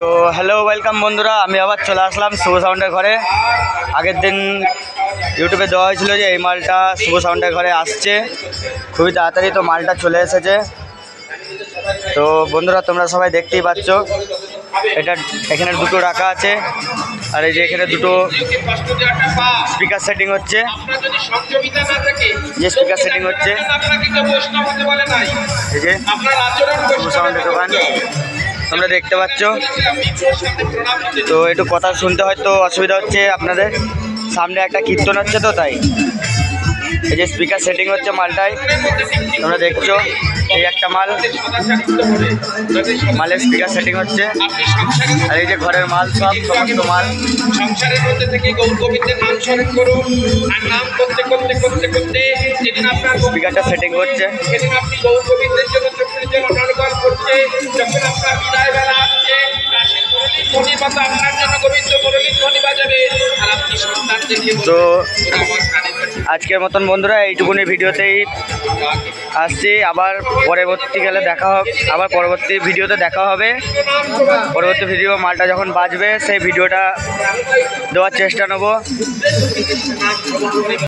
তো hello welcome বন্ধুরা, আমি আবার চলে আসলাম শুভ সাউন্ডের ঘরে। আগের দিন ইউটিউবে দেওয়া হয়েছিল যে এই মালটা শুভ সাউন্ডের ঘরে আসছে খুবই তাড়াতাড়ি, তো মালটা চলে এসেছে। তো বন্ধুরা তোমরা সবাই দেখতেই পাচ্ছ, এটা এখানে দুটো রাখা আছে, আর এই যে এখানে দুটো স্পিকার সেটিং হচ্ছে, যে স্পিকার সেটিং হচ্ছে এই যে শুভ সাউন্ডের দোকান তোমরা দেখতে পাচ্ছ। তো একটু কথা শুনতে হয়তো অসুবিধা হচ্ছে আপনাদের, সামনে একটা কীর্তন হচ্ছে তো তাই। এই যে স্পিকার সেটিং হচ্ছে মালটায় তোমরা দেখছো, এই একটা মালের স্পিকার সেটিং হচ্ছে, আর এই যে ঘরের মাল সব সমস্ত মাল সংসারের মধ্যে থেকে গৌর গোবিন্দের নাম স্মরণ করুন, আর নাম করতে করতে করতে করতে যেদিন আপনার স্পিকারটা সেটিং করছে, সেদিন আপনি গৌর গোবিন্দের জন্য চোখের জল অনুগান করছে। যখন আপনার বিদায় বেলা আসছে, কাশী মুরলীর ধ্বনি বাজা আপনার জন্য গোবিন্দ মুরলীর ধ্বনি বাজাবে, আর আপনি সন্তান দেখে তো আজকের মতন বন্ধুরা এইটুকুনি ভিডিওতেই আসছি। আবার পরবর্তীকালে দেখা হবে, আবার পরবর্তী ভিডিওতে দেখা হবে। পরবর্তী ভিডিও মালটা যখন বাজবে সেই ভিডিওটা দেওয়ার চেষ্টা নেব।